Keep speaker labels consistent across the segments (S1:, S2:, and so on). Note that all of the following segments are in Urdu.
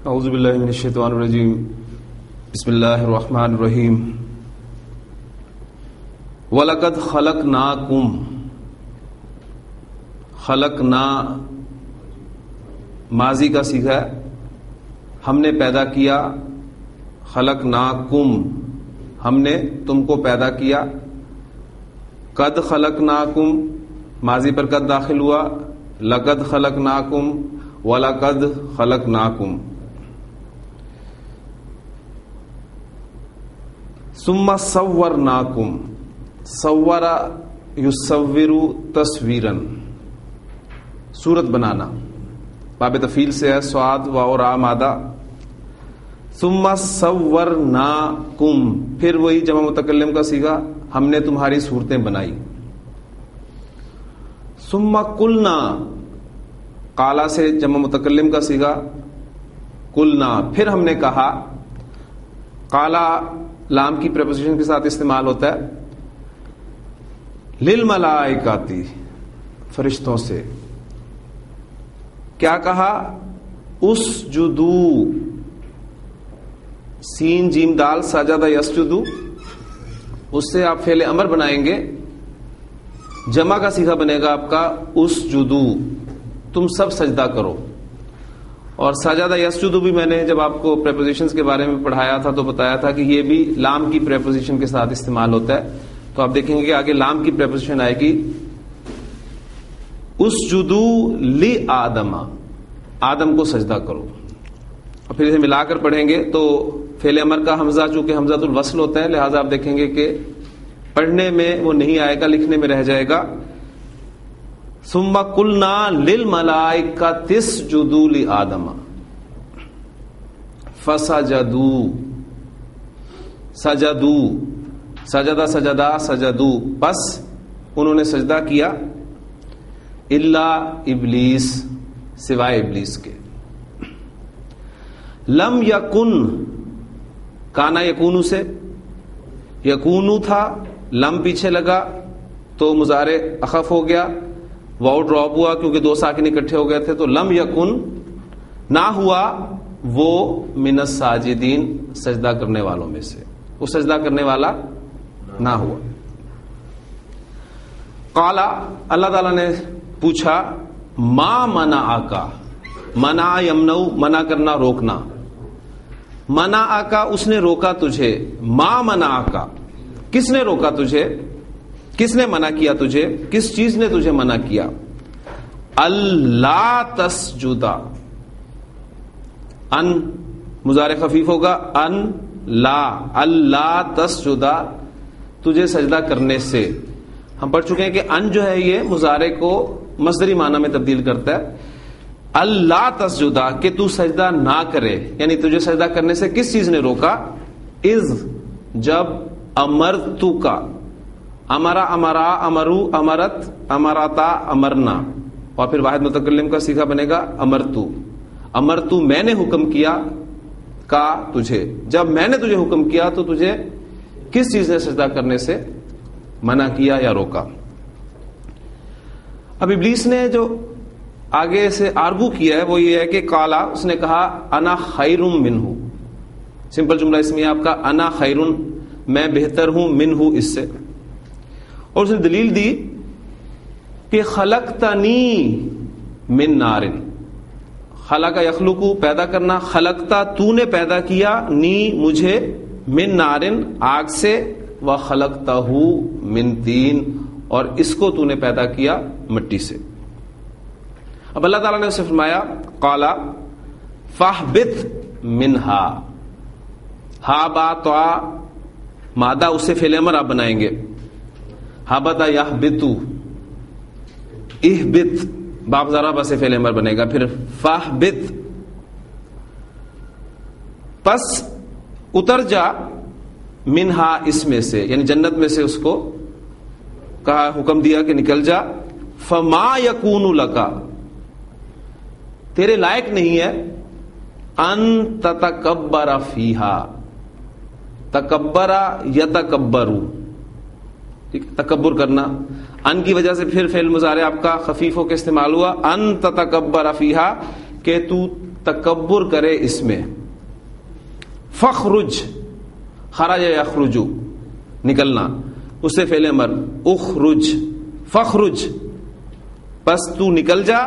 S1: اعوذ باللہ من الشیطان الرجیم بسم اللہ الرحمن الرحیم وَلَقَدْ خَلَقْنَاكُمْ خلقنا ماضی کا صیغہ ہے، ہم نے پیدا کیا، خلقناکم ہم نے تم کو پیدا کیا، قد خلقناکم ماضی پر قد داخل ہوا، لقد خلقناکم وَلَقَدْ خَلَقْنَاكُمْ ثم صورناکم صور یصور تصویرا صورت بنانا، باب تفعیل سے ہے، صاد واو را مادہ، ثم صورناکم پھر وہی جمع متکلم کا صیغہ، ہم نے تمہاری صورتیں بنائی، ثم قلنا قالا سے جمع متکلم کا صیغہ، قلنا پھر ہم نے کہا، قالا لام کی پریپوزیشن کے ساتھ استعمال ہوتا ہے، للملائکاتی فرشتوں سے، کیا کہا، اسجدو سین جیم دال سجدہ یسجدو، اس سے آپ فعل امر بنائیں گے، جمع کا صیغہ بنے گا آپ کا اسجدو، تم سب سجدہ کرو۔ اور سجدہ یسجدو بھی میں نے جب آپ کو پریپوزیشنز کے بارے میں پڑھایا تھا تو بتایا تھا کہ یہ بھی لام کی پریپوزیشن کے ساتھ استعمال ہوتا ہے، تو آپ دیکھیں گے کہ آگے لام کی پریپوزیشن آئے گی، اسجدو لی آدم، آدم کو سجدہ کرو، اور پھر اسے ملا کر پڑھیں گے تو فعل امر کا حمزہ چونکہ حمزۃ الوصل ہوتا ہے، لہذا آپ دیکھیں گے کہ پڑھنے میں وہ نہیں آئے گا، لکھنے میں رہ جائے گا، ثم قلنا للملائکۃ اسجدوا لآدم فسجدوا سجدوا سجدہ سجدہ سجدوا پس انہوں نے سجدہ کیا، الا ابلیس سوائے ابلیس کے، لم یکن کانا یکونو سے، یکونو تھا، لم پیچھے لگا تو مضارع اخف ہو گیا، واؤ ڈراپ ہوا کیونکہ دو ساکن اکٹھے ہو گئے تھے، تو لم یکن نہ ہوا وہ من الساجدین سجدہ کرنے والوں میں سے، وہ سجدہ کرنے والا نہ ہوا۔ قالا اللہ تعالیٰ نے پوچھا، ما منعک، منع یمنع منع کرنا روکنا، منعک اس نے روکا تجھے، ما منعک کس نے روکا تجھے، کس نے منع کیا تجھے، کس چیز نے تجھے منع کیا، اللہ تسجدا، ان مضارع خفیف ہوگا، ان لا اللہ تسجدا تجھے سجدہ کرنے سے، ہم پڑھ چکے ہیں کہ ان جو ہے یہ مضارع کو مصدری معنی میں تبدیل کرتا ہے، اللہ تسجدا کہ تو سجدہ نہ کرے، یعنی تجھے سجدہ کرنے سے کس چیز نے روکا، اذ جب امرتو کا، امرا امرا امرو امرت امراتا امرنا، اور پھر واحد متکلم کا صیغہ بنے گا امرتو، امرتو میں نے حکم کیا کا تجھے، جب میں نے تجھے حکم کیا تو تجھے کس چیز نے سجدہ کرنے سے منع کیا یا روکا۔ اب ابلیس نے جو آگے سے آرگو کیا ہے وہ یہ ہے کہ قالا اس نے کہا انا خیر منہ، سمپل جملہ اس میں آپ کا انا خیر میں بہتر ہوں منہ اس سے، اور اس نے دلیل دی کہ خلقتنی من نار، خلق یخلق پیدا کرنا، خلقتا تو نے پیدا کیا، نی مجھے، من نار آگ سے، وخلقتہ من طین اور اس کو تو نے پیدا کیا مٹی سے۔ اب اللہ تعالیٰ نے اسے فرمایا قالا فاہبط منہا، ہا با تو مادہ اس سے فعل امر آپ بنائیں گے، ہابتا یہبطو، اہبط باب ضرب سے فعل امر بنے گا، پھر فاہبط پس اتر جا، منہا اس میں سے یعنی جنت میں سے، اس کو کہا حکم دیا کہ نکل جا، فما یکون لکا تیرے لائق نہیں ہے، ان تتکبر فیہا، تکبر یتکبر، تکبر کرنا، ان کی وجہ سے پھر فعل مضارع آپ کا خفیف ہو کے استعمال ہوا. ان تتکبر فیہا کہ تو تکبر کرے اس میں. فخرج خرج یخرج نکلنا اس سے فعل امر. اخرج فخرج پس تو نکل جا.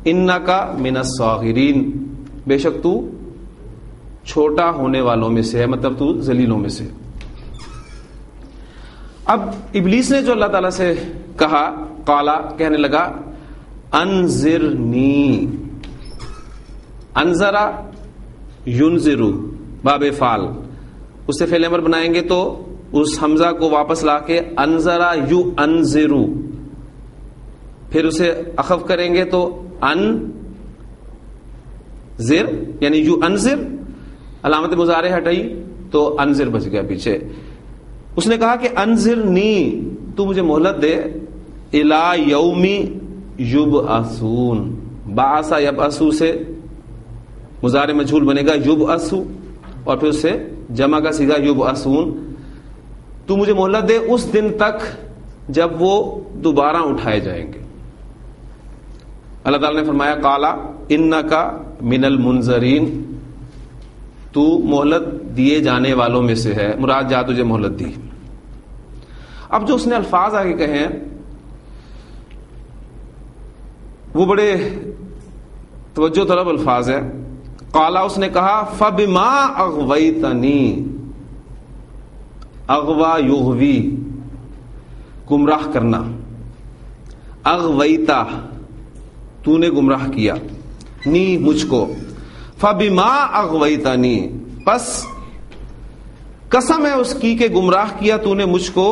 S1: انکا من الصاغرین بے شک تو چھوٹا ہونے والوں میں سے ہے, مطلب تو ذلیلوں میں سے. اب ابلیس نے جو اللہ تعالیٰ سے کہا, قالا کہنے لگا انذرنی. انذرا ینذرو باب فعل, اس سے فعل امر بنائیں گے تو اس حمزہ کو واپس لا کے انذرا یو انذرو, پھر اسے اخف کریں گے تو ان زر یعنی یو انذر, علامت مضارع ہٹائی تو انذر بچ گیا پیچھے. اس نے کہا کہ انذرنی تو مجھے مہلت دے. الی یوم یبعثون, بعث یبعثو سے مضارع مجہول بنے گا یبعثو, اور پھر اس سے جمع کا صیغہ یبعثون. تو مجھے مہلت دے اس دن تک جب وہ دوبارہ اٹھائے جائیں گے. اللہ تعالیٰ نے فرمایا قالا انکا من المنذرین, تو مہلت دیے جانے والوں میں سے ہے, مراد جا تجھے مہلت دی. اب جو اس نے الفاظ آگے کہے ہیں وہ بڑے توجہ طلب الفاظ ہیں. قالا اس نے کہا فبما اغویتنی, اغوا یغوی گمراہ کرنا, اغویتا تو نے گمراہ کیا, نی مجھ کو. فبما اغویتنی پس قسم ہے اس کی کہ گمراہ کیا تو نے مجھ کو.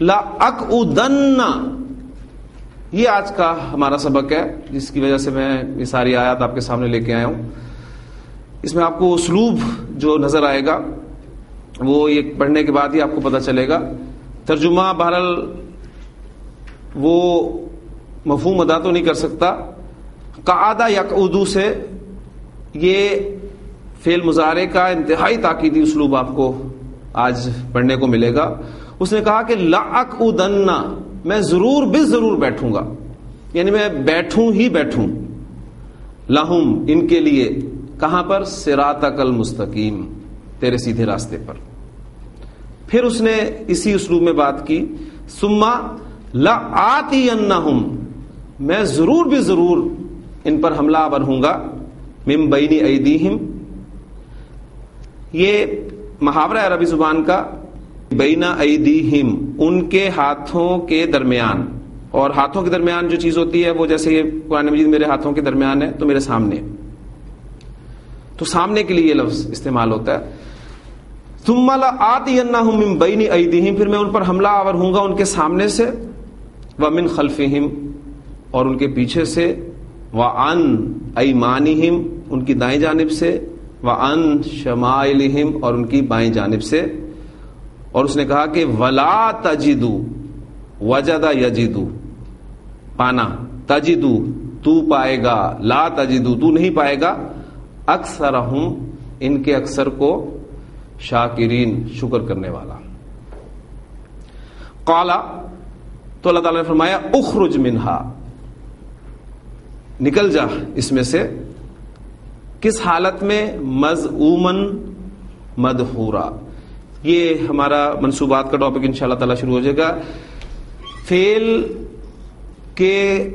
S1: لا اقعدن, یہ آج کا ہمارا سبق ہے جس کی وجہ سے میں یہ ساری آیات آپ کے سامنے لے کے آیا ہوں. اس میں آپ کو اسلوب جو نظر آئے گا وہ یہ پڑھنے کے بعد ہی آپ کو پتہ چلے گا. ترجمہ بہرحال وہ مفہوم ادا تو نہیں کر سکتا. قعدہ یقعدو سے یہ فعل مضارع کا انتہائی تاکیدی اسلوب آپ کو آج پڑھنے کو ملے گا. اس نے کہا کہ لأقعدن, میں ضرور بے ضرور بیٹھوں گا, یعنی میں بیٹھوں ہی بیٹھوں. لہم ان کے لیے, کہاں پر؟ صراطک المستقیم, تیرے سیدھے راستے پر. پھر اس نے اسی اسلوب میں بات کی. ثم لآتینہم, میں ضرور بھی ضرور ان پر حملہ آور ہوں گا. من بین ایدیہم, یہ محاورہ عربی زبان کا. بین ایدیہم ان کے ہاتھوں کے درمیان, اور ہاتھوں کے درمیان جو چیز ہوتی ہے وہ جیسے یہ قرآن مجید میرے ہاتھوں کے درمیان ہے تو میرے سامنے, تو سامنے کے لیے یہ لفظ استعمال ہوتا ہے. ثم لآتینہم من بین ایدیہم, پھر میں ان پر حملہ آور ہوں گا ان کے سامنے سے. ومن خلفہم, اور ان کے پیچھے سے. وعن ایمانہم, ان کی دائیں جانب سے. وعن شمائلہم, اور ان کی بائیں جانب سے. اور اس نے کہا کہ ولا تجدو, وجد یجدو پانا, تجدو تو پائے گا, لا تجدو تو نہیں پائے گا, اکثرہم ان کے اکثر کو, شاکرین شکر کرنے والا. قالا تو اللہ تعالیٰ نے فرمایا اخرج منہا, نکل جا اس میں سے. کس حالت میں؟ مذعومن مدحورا. یہ ہمارا منصوبات کا ٹاپک انشاءاللہ تعالیٰ شروع ہو جائے گا. فعل کے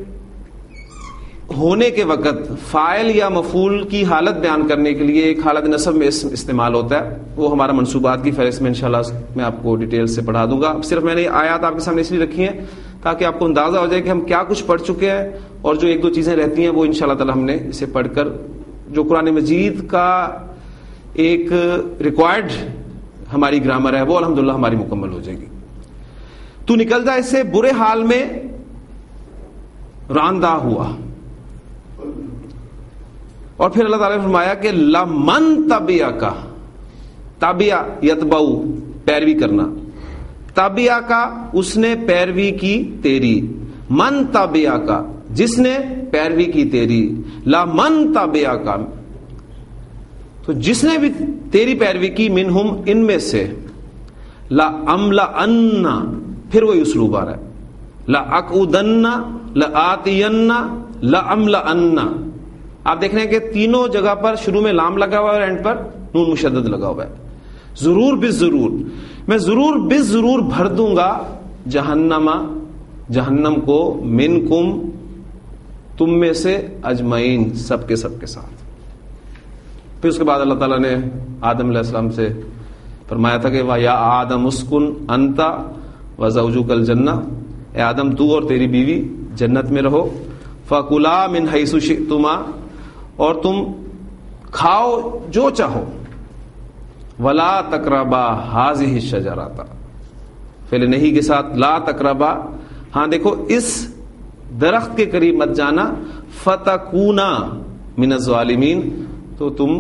S1: ہونے کے وقت فاعل یا مفعول کی حالت بیان کرنے کے لیے ایک حالت نصب میں اسم استعمال ہوتا ہے, وہ ہمارا منصوبات کی فہرست میں انشاءاللہ میں آپ کو ڈیٹیل سے پڑھا دوں گا. صرف میں نے آیات آپ کے سامنے اس لیے رکھی ہیں تاکہ آپ کو اندازہ ہو جائے کہ ہم کیا کچھ پڑھ چکے ہیں, اور جو ایک دو چیزیں رہتی ہیں وہ انشاءاللہ تعالیٰ ہم نے اسے پڑھ کر جو قرآن مجید کا ایک ریکوائرڈ ہماری گرامر ہے وہ الحمدللہ ہماری مکمل ہو جائے گی. تو نکل جا اس سے برے حال میں راندہ ہوا. اور پھر اللہ تعالیٰ نے فرمایا کہ لمن تبعک, تابعہ یتبعو پیروی کرنا, تابعہ کا اس نے پیروی کی تیری, من تابعہ کا جس نے پیروی کی تیری, لمن تابعہ کا تو جس نے بھی تیری پیروی کی, منہم ان میں سے, لا املا ان پھر وہی اسلوب آ رہا ہے, لأقعدن لآتین لأملأن. آپ دیکھ رہے ہیں کہ تینوں جگہ پر شروع میں لام لگا ہوا ہے اور اینڈ پر نون مشدد لگا ہوا ہے. ضرور بالضرور، میں ضرور بالضرور بھر دوں گا جہنم کو منکم، تم میں سے، اجمعین، سب کے ساتھ. پھر اس کے بعد اللہ تعالیٰ نے آدم علیہ السلام سے فرمایا تھا کہ یا آدم اسکن انت وزوجک الجنہ، اے آدم تو اور تیری بیوی جنت میں رہو، فکلا من حیث شئتما، اور تم کھاؤ جو چاہو، ولا تقربا ہذہ الشجرہ، فعل نہیں کے ساتھ لا تقربا، ہاں دیکھو اس درخت کے قریب مت جانا، فتکونا من الظالمین، تو تم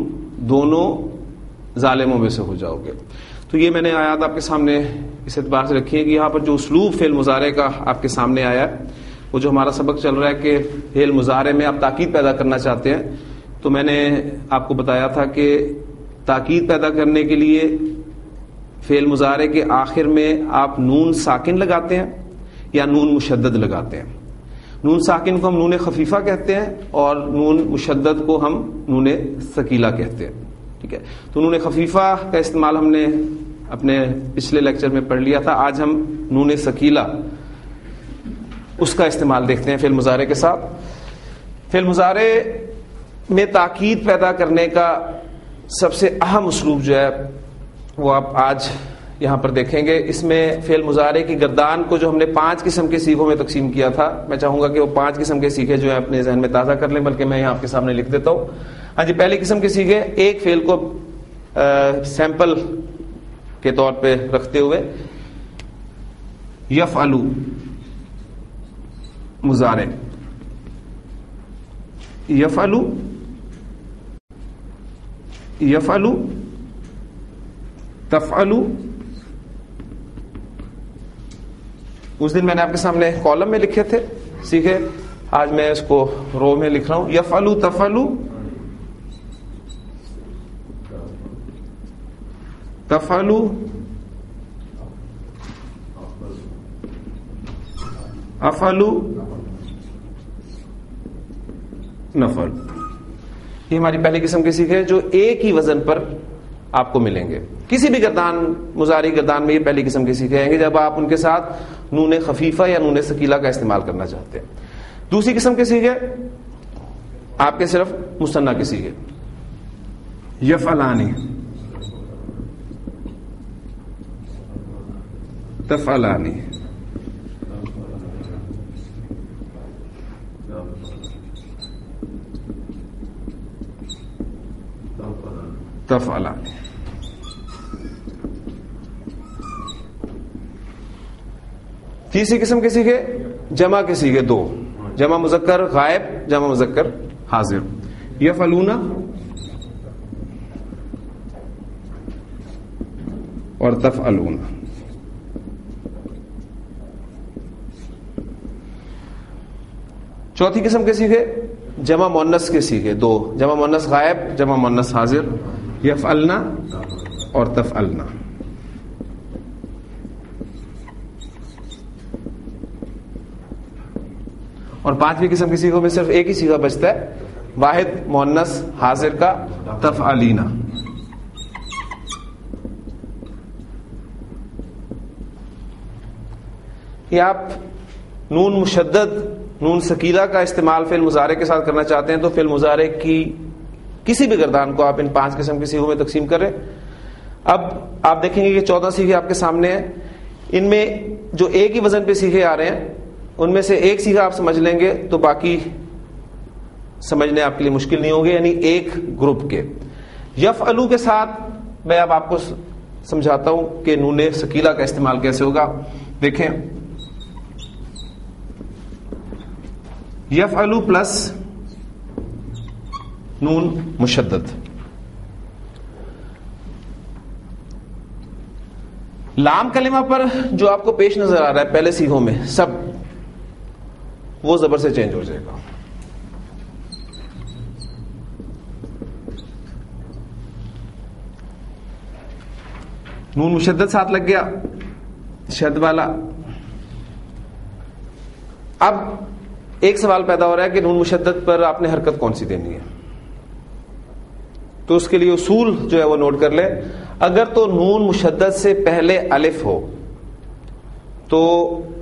S1: دونوں ظالموں میں سے ہو جاؤ گے. تو یہ میں نے آیات آپ کے سامنے اس اعتبار سے رکھی ہے کہ یہاں پر جو اسلوب فعل مضارع کا آپ کے سامنے آیا ہے، وہ جو ہمارا سبق چل رہا ہے کہ فعل مضارع میں آپ تاکید پیدا کرنا چاہتے ہیں، تو میں نے آپ کو بتایا تھا کہ تاکید پیدا کرنے کے لیے فعل مضارع کے آخر میں آپ نون ساکن لگاتے ہیں یا نون مشدد لگاتے ہیں. نون ساکن کو ہم نون خفیفہ کہتے ہیں اور نون مشدد کو ہم نون ثقیلہ کہتے ہیں. ٹھیک ہے، تو نون خفیفہ کا استعمال ہم نے اپنے پچھلے لیکچر میں پڑھ لیا تھا. آج ہم نون ثقیلہ اس کا استعمال دیکھتے ہیں فعل مضارع کے ساتھ. فعل مضارع میں تاکید پیدا کرنے کا سب سے اہم اسلوب جو ہے وہ آپ آج یہاں پر دیکھیں گے. اس میں فعل مضارع کی گردان کو جو ہم نے 5 قسم کے سیغوں میں تقسیم کیا تھا، میں چاہوں گا کہ وہ 5 قسم کے سیغے جو ہے اپنے ذہن میں تازہ کر لیں، بلکہ میں یہاں آپ کے سامنے لکھ دیتا ہوں. ہاں جی، پہلی قسم کے سیغے ایک فعل کو سیمپل کے طور پہ رکھتے ہوئے یفعلو مضارع، یفعلو تفعلو. اس دن میں نے آپ کے سامنے کالم میں لکھے تھے سیکھے، آج میں اس کو رو میں لکھ رہا ہوں. یفعلو تفعلو تفعلو افعلو نفعل. یہ ہماری پہلی قسم کے سیکھے جو ایک ہی وزن پر آپ کو ملیں گے. کسی بھی گردان، مضارع گردان میں یہ پہلی قسم کے سیکھے آئیں گے جب آپ ان کے ساتھ نون خفیفہ یا نون ثقیلہ کا استعمال کرنا چاہتے ہیں. دوسری قسم کے سیکھے آپ کے صرف مثنیٰ کے سیکھے، یفعلانی تفعلانی تفعلانی. تیسری قسم کے سیکھے جمع کے سیکھے 2، جمع مذکر غائب، جمع مذکر حاضر. یفعلون اور تفعلون. چوتھی قسم کے سیکھے جمع مؤنث کے سیکھے 2، جمع مؤنث غائب، جمع مؤنث حاضر. یفعلنا اور تفعلنا. اور پانچویں قسم کی سیغوں میں صرف ایک ہی سیغہ بچتا ہے، واحد مؤنث حاضر کا، تفعلینا. یہ آپ نون مشدد، نون ثقیلہ کا استعمال فعل مضارع کے ساتھ کرنا چاہتے ہیں تو فعل مضارع کی کسی بھی گردان کو آپ ان 5 قسم کی سیغوں میں تقسیم کریں. اب آپ دیکھیں گے کہ 14 سیغے آپ کے سامنے ہیں. ان میں جو ایک ہی وزن پہ سیغے آ رہے ہیں ان میں سے ایک سیغہ آپ سمجھ لیں گے تو باقی سمجھنے آپ کے لیے مشکل نہیں ہوں گے، یعنی ایک گروپ کے. یفعلو کے ساتھ میں اب آپ کو سمجھاتا ہوں کہ نون ثقیلہ کا استعمال کیسے ہوگا. دیکھیں، یفعلو پلس نون مشدد. لام کلمہ پر جو آپ کو پیش نظر آ رہا ہے پہلے سیغوں میں سب، وہ زبر سے چینج ہو جائے گا. نون مشدد ساتھ لگ گیا، شد والا. اب ایک سوال پیدا ہو رہا ہے کہ نون مشدد پر آپ نے حرکت کون سی دینی ہے. تو اس کے لیے اصول جو ہے وہ نوٹ کر لیں. اگر تو نون مشدد سے پہلے الف ہو تو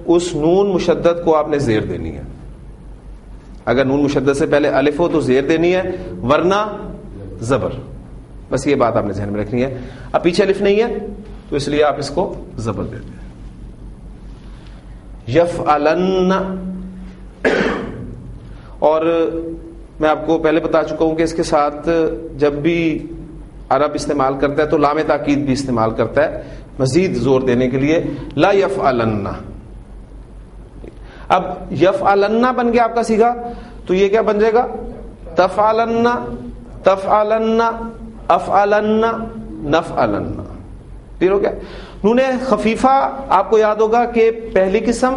S1: اس نون مشدد کو آپ نے زیر دینی ہے. اگر نون مشدد سے پہلے الف ہو تو زیر دینی ہے, ورنہ زبر. بس یہ بات آپ نے ذہن میں رکھنی ہے. اب پیچھے الف نہیں ہے تو اس لیے آپ اس کو زبر دے دیں. یفعلن, اور میں آپ کو پہلے بتا چکا ہوں کہ اس کے ساتھ جب بھی عرب استعمال کرتا ہے تو لام تاکید بھی استعمال کرتا ہے مزید زور دینے کے لیے. لا یفعلن. اب یفعلن بن گیا آپ کا سیگا, تو یہ کیا بن جائے گا؟ تفعلن, تفعلن, افعلن, نفعلن. کلیئر ہو گیا؟ نون خفیفہ آپ کو یاد ہوگا کہ پہلی قسم,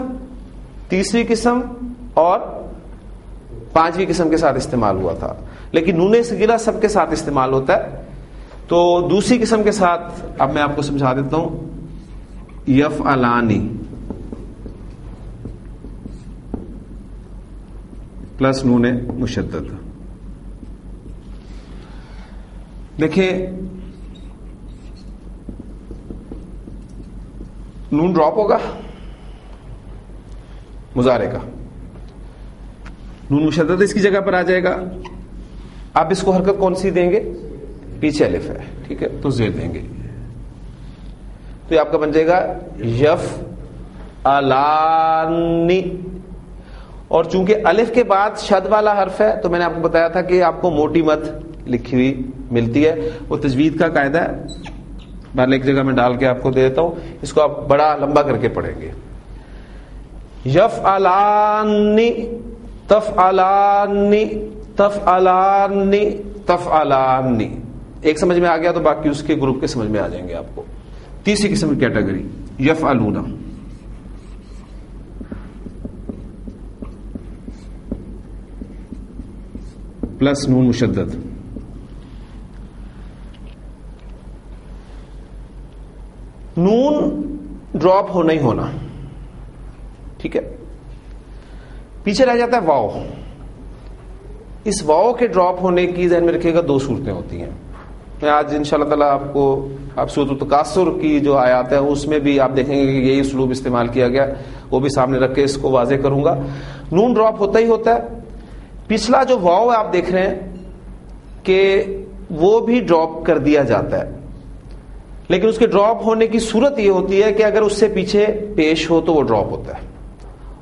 S1: تیسری قسم اور پانچویں قسم کے ساتھ استعمال ہوا تھا, لیکن نون ثقیلہ سب کے ساتھ استعمال ہوتا ہے. تو دوسری قسم کے ساتھ اب میں آپ کو سمجھا دیتا ہوں. یفعلانی پلس نون مشدد. دیکھیں نون ڈراپ ہوگا مضارع کا, نون مشدد اس کی جگہ پر آ جائے گا. آپ اس کو حرکت کون سی دیں گے؟ پیچھے الف ہے, ٹھیک ہے, تو زیر دیں گے. تو یہ آپ کا بن جائے گا یفعلانی. اور چونکہ الف کے بعد شد والا حرف ہے تو میں نے آپ کو بتایا تھا کہ آپ کو موٹی مد لکھی ہوئی ملتی ہے, وہ تجوید کا قاعدہ ہے. بہرحال ایک جگہ میں ڈال کے آپ کو دے دیتا ہوں, اس کو آپ بڑا لمبا کر کے پڑھیں گے. یفعلانی, تفعلانی, تفعلانی, تفعلانی. ایک سمجھ میں آ گیا تو باقی اس کے گروپ کے سمجھ میں آ جائیں گے آپ کو. تیسری قسم کی کیٹیگری یفعلون پلس نون مشدد. نون ڈراپ ہونا ہی ہونا, ٹھیک ہے. پیچھے رہ جاتا ہے واو. اس واو کے ڈراپ ہونے کی ذہن میں رکھیے گا دو صورتیں ہوتی ہیں. میں آج انشاءاللہ تعالیٰ آپ کو سورۃ التکاثر کی جو آیات ہے اس میں بھی آپ دیکھیں گے کہ یہی اسلوب استعمال کیا گیا, وہ بھی سامنے رکھ کے اس کو واضح کروں گا. نون ڈراپ ہوتا ہی ہوتا ہے. پچھلا جو واو ہے آپ دیکھ رہے ہیں کہ وہ بھی ڈراپ کر دیا جاتا ہے, لیکن اس کے ڈراپ ہونے کی صورت یہ ہوتی ہے کہ اگر اس سے پیچھے پیش ہو تو وہ ڈراپ ہوتا ہے.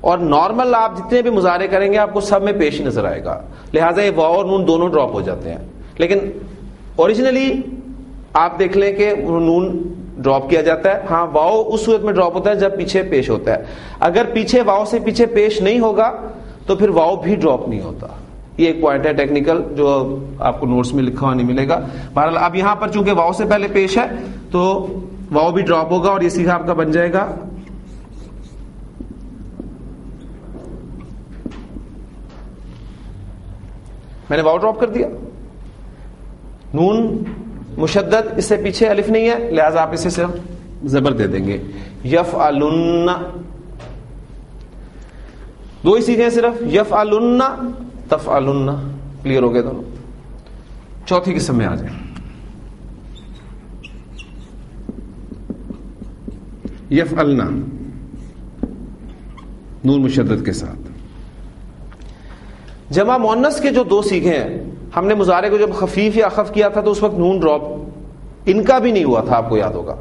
S1: اور نارمل آپ جتنے بھی مظاہرے کریں گے آپ کو سب میں پیش ہی نظر آئے گا, لہٰذا یہ واو اور نون دونوں ڈراپ ہو جاتے ہیں. لیکن اوریجنلی آپ دیکھ لیں کہ نون ڈراپ کیا جاتا ہے. ہاں واو اس صورت میں ڈراپ ہوتا ہے جب پیچھے پیش ہوتا ہے. اگر پیچھے واو سے پیچھے پیش نہیں ہوگا تو پھر واو بھی ڈراپ نہیں ہوتا. یہ ایک پوائنٹ ہے ٹیکنیکل جو آپ کو نوٹس میں لکھا ہوا نہیں ملے گا. بہرحال اب یہاں پر چونکہ واو سے پہلے پیش ہے تو واو بھی ڈراپ ہوگا اور یہ سیدھا آپ کا بن جائے گا میں نے واو ڈراپ کر دیا. نون مشدد, اس سے پیچھے الف نہیں ہے لہذا آپ اسے صرف زبر دے دیں گے. یفعلن, دو ہی چیزیں صرف, یفعلن, تفعلن. کلیئر ہو گئے دونوں. چوتھی قسم میں آ جائیں. یفعلن نون مشدد کے ساتھ. جمع مؤنث کے جو دو سیغے ہیں, ہم نے مضارع کو جب خفیف یا اخف کیا تھا تو اس وقت نون ڈراپ ان کا بھی نہیں ہوا تھا, آپ کو یاد ہوگا.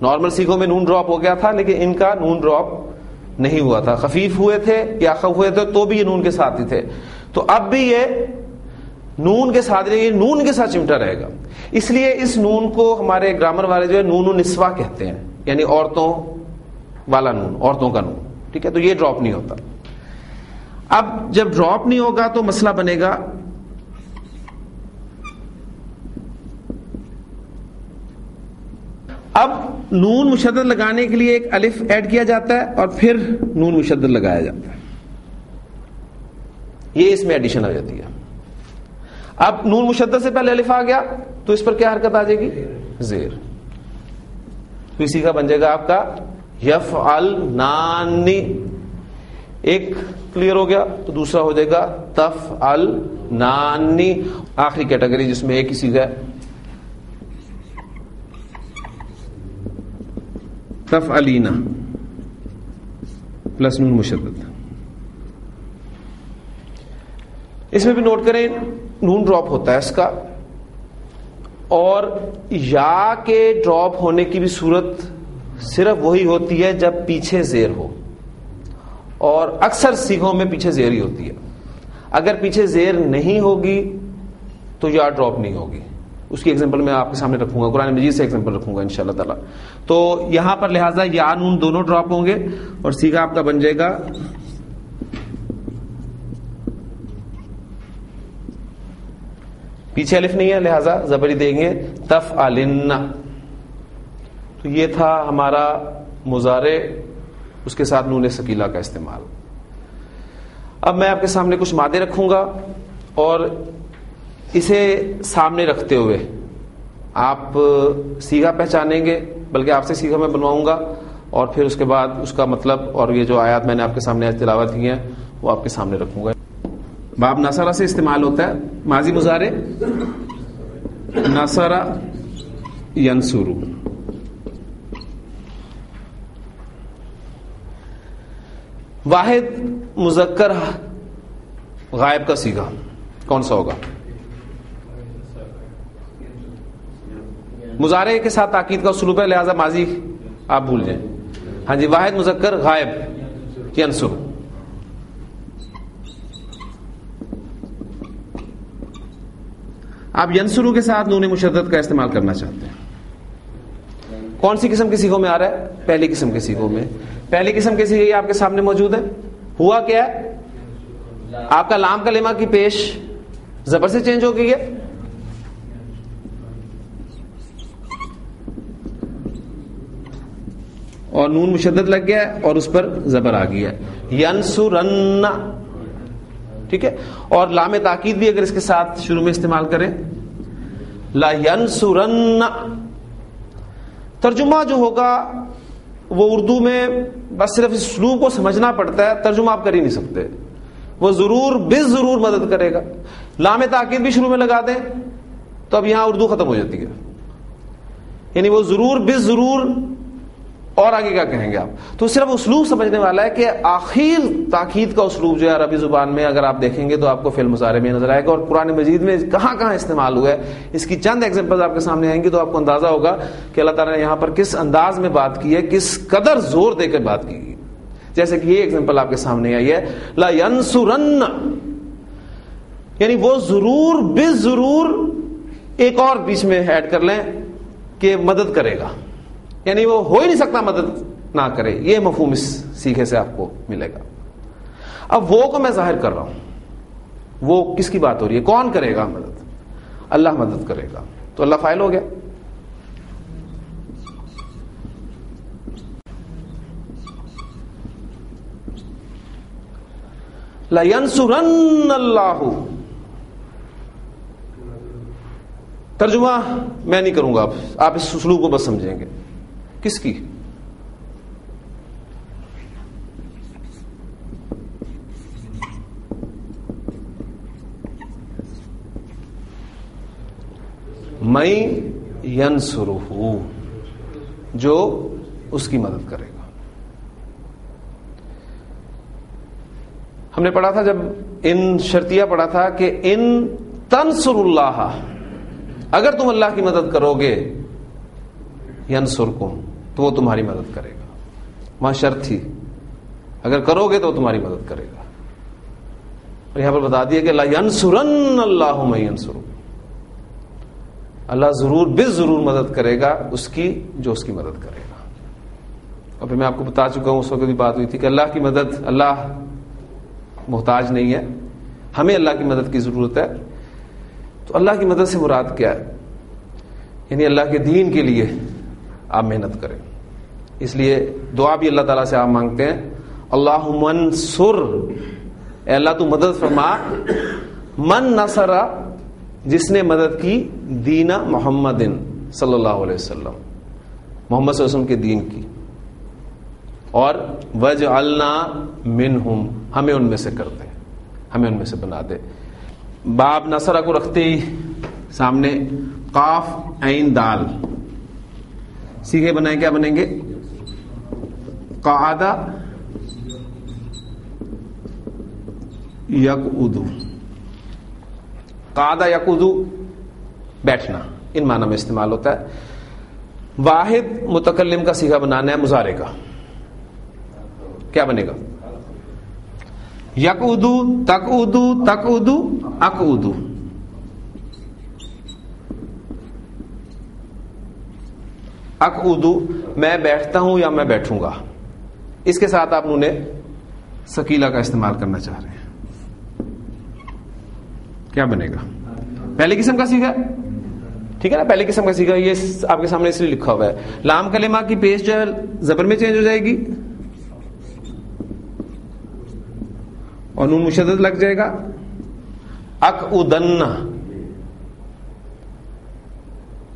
S1: نارمل سیغوں میں نون ڈراپ ہو گیا تھا لیکن ان کا نون ڈراپ نہیں ہوا تھا. خفیف ہوئے تھے یا اخف ہوئے تھے تو بھی یہ نون کے ساتھ ہی تھے. تو اب بھی یہ نون کے ساتھ رہے, یہ نون کے ساتھ چمٹا رہے گا. اس لیے اس نون کو ہمارے گرامر والے جو ہے نون النسوہ کہتے ہیں, یعنی عورتوں والا نون, عورتوں کا نون, ٹھیک ہے. تو یہ ڈراپ نہیں ہوتا. اب جب ڈراپ نہیں ہوگا تو مسئلہ بنے گا اب نون مشدد لگانے کے لیے ایک الف ایڈ کیا جاتا ہے اور پھر نون مشدد لگایا جاتا ہے. یہ اس میں ایڈیشن ہو جاتی ہے. اب نون مشدد سے پہلے الف آ گیا تو اس پر کیا حرکت آ جائے گی؟ زیر. تو اسی کا بن جائے گا آپ کا یفعلنانی. ایک کلیئر ہو گیا تو دوسرا ہو جائے گا تفعلنانی. آخری کیٹیگری جس میں ایک ہی سیگا ہے تفعلینا پلس نون مشدد. اس میں بھی نوٹ کریں نون ڈراپ ہوتا ہے اس کا, اور یا کے ڈراپ ہونے کی بھی صورت صرف وہی ہوتی ہے جب پیچھے زیر ہو, اور اکثر سیغوں میں پیچھے زیر ہی ہوتی ہے. اگر پیچھے زیر نہیں ہوگی تو یا ڈراپ نہیں ہوگی. اس کی ایگزامپل میں آپ کے سامنے رکھوں گا, قرآن مجید سے ایگزامپل رکھوں گا انشاءاللہ تعالی. تو یہاں پر لہٰذا یا نون دونوں ڈراپ ہوں گے اور سیغہ آپ کا بن جائے گا پیچھے الف نہیں ہے لہٰذا زبری دیں گے تفعلن. تو یہ تھا ہمارا مضارع, اس کے ساتھ نون ثقیلہ کا استعمال. اب میں آپ کے سامنے کچھ مادے رکھوں گا اور اسے سامنے رکھتے ہوئے آپ سیغہ پہچانیں گے, بلکہ آپ سے سیغہ میں بنواؤں گا, اور پھر اس کے بعد اس کا مطلب اور یہ جو آیات میں نے آپ کے سامنے تلاوت کی ہیں وہ آپ کے سامنے رکھوں گا. باب نصرہ سے استعمال ہوتا ہے ماضی مضارع نصرہ ینصرو. واحد مذکر غائب کا سیغہ کون سا ہوگا؟ مضارع کے ساتھ تاکید کا اسلوب ہے لہذا ماضی آپ بھول جائیں. ہاں جی, واحد مذکر غائب ینصرو. آپ ینصرو کے ساتھ نون مشدد کا استعمال کرنا چاہتے ہیں. کون سی قسم کے سیغوں میں آ رہا ہے؟ پہلی قسم کے سیغوں میں. پہلی قسم کے سیغے آپ کے سامنے موجود ہے. ہوا کیا ہے؟ آپ کا لام کلمہ کی پیش زبر سے چینج ہو گئی ہے, اور نون مشدد لگ گیا ہے اور اس پر زبر آ گیا ہے ینصرن. ٹھیک ہے, اور لام تاکید بھی اگر اس کے ساتھ شروع میں استعمال کریں لا ینصرن. ترجمہ جو ہوگا وہ اردو میں بس صرف اس اسلوب کو سمجھنا پڑتا ہے, ترجمہ آپ کر ہی نہیں سکتے. وہ ضرور بالضرور مدد کرے گا. لام تاکید بھی شروع میں لگا دیں تو اب یہاں اردو ختم ہو جاتی ہے, یعنی وہ ضرور بالضرور, اور آگے کیا کہیں گے آپ. تو صرف اسلوب سمجھنے والا ہے کہ آخر تاکید کا اسلوب جو ہے عربی زبان میں اگر آپ دیکھیں گے تو آپ کو فعل مضارع میں نظر آئے گا, اور قرآن مجید میں کہاں کہاں استعمال ہوا ہے اس کی چند ایگزامپل آپ کے سامنے آئیں گی تو آپ کو اندازہ ہوگا کہ اللہ تعالیٰ نے یہاں پر کس انداز میں بات کی ہے, کس قدر زور دے کر بات کی گئی. جیسے کہ یہ ایگزامپل آپ کے سامنے آئی ہے لا ینصرن, یعنی وہ ضرور بالضرور, ایک اور بیچ میں ایڈ کر لیں کہ مدد کرے گا, یعنی وہ ہو ہی نہیں سکتا مدد نہ کرے. یہ مفہوم اس سیکھے سے آپ کو ملے گا. اب وہ کو میں ظاہر کر رہا ہوں, وہ کس کی بات ہو رہی ہے؟ کون کرے گا مدد؟ اللہ مدد کرے گا. تو اللہ فاعل ہو گیا. لا ینصرن اللہ. ترجمہ میں نہیں کروں گا, آپ اس اسلوب کو بس سمجھیں گے. کس کی؟ میں ینصرہ, جو اس کی مدد کرے گا. ہم نے پڑھا تھا جب ان شرطیہ پڑھا تھا کہ ان تنصر اللہ, اگر تم اللہ کی مدد کرو گے ینصرکم, تو وہ تمہاری مدد کرے گا. وہاں شرط تھی, اگر کرو گے تو وہ تمہاری مدد کرے گا. اور یہاں پر بتا دیا کہ لا ینصرن اللہ من ینصرہ, اللہ ضرور بالضرور مدد کرے گا اس کی جو اس کی مدد کرے گا. اور پھر میں آپ کو بتا چکا ہوں, اس وقت بھی بات ہوئی تھی کہ اللہ کی مدد, اللہ محتاج نہیں ہے, ہمیں اللہ کی مدد کی ضرورت ہے. تو اللہ کی مدد سے مراد کیا ہے؟ یعنی اللہ کے دین کے لیے آپ محنت کریں. اس لیے دعا بھی اللہ تعالیٰ سے آپ مانگتے ہیں اللہم انصر, اے اللہ تو مدد فرما, من نصر, جس نے مدد کی, دین محمد صلی اللہ علیہ وسلم, محمد صلی اللہ علیہ وسلم کے دین کی. اور وجعلنا منہم، ہمیں ان میں سے کر دے، ہمیں ان میں سے بنا دے. باب نصرہ کو رکھتے ہی سامنے قاف عین دال سیغے بنائیں، کیا بنیں گے؟ قعدہ یقعدو، قعدہ یقعدو بیٹھنا، ان معنی میں استعمال ہوتا ہے. واحد متکلم کا صیغہ بنانا ہے مضارع کا، کیا بنے گا؟ یقعدو، تقعدو، تقعدو، اقعدو. اقعدو میں بیٹھتا ہوں یا میں بیٹھوں گا، اس کے ساتھ آپ نے ثقیلہ کا استعمال کرنا چاہ رہے ہیں، کیا بنے گا؟ پہلی قسم کا صیغہ، ٹھیک ہے نا، پہلی قسم کا صیغہ یہ آپ کے سامنے اس لیے لکھا ہوا ہے. لام کلمہ کی پیش جو ہے زبر میں چینج ہو جائے گی اور نون مشدد لگ جائے گا. اقعدن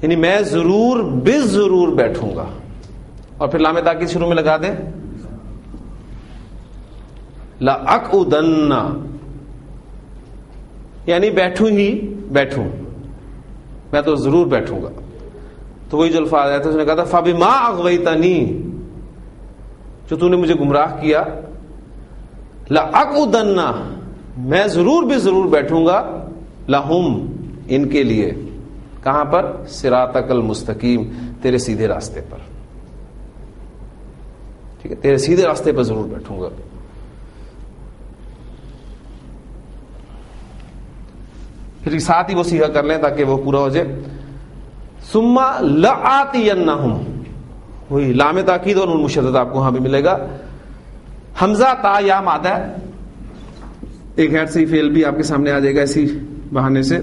S1: یعنی میں ضرور بالضرور بیٹھوں گا، اور پھر لام تاکید شروع میں لگا دیں لأقعدن، یعنی بیٹھوں ہی بیٹھوں، میں تو ضرور بیٹھوں گا. تو وہی جو الفاظ آئے تھے اس نے کہا تھا فبما اغویتنی، جو تو نے مجھے گمراہ کیا، لأقعدن میں ضرور بھی ضرور بیٹھوں گا، لہم ان کے لیے، کہاں پر؟ صراطک المستقیم، تیرے سیدھے راستے پر، ٹھیک ہے، تیرے سیدھے راستے پر ضرور بیٹھوں گا. پھر ساتھ ہی وہ صیغہ کر لیں تاکہ وہ پورا ہو جائے. ثم لآتینہم، وہی لام تاکید اور نون مشدد آپ کو وہاں بھی ملے گا. حمزہ تا یا مادہ، ایک غیر صحیح فعل بھی آپ کے سامنے آ جائے گا اسی بہانے سے.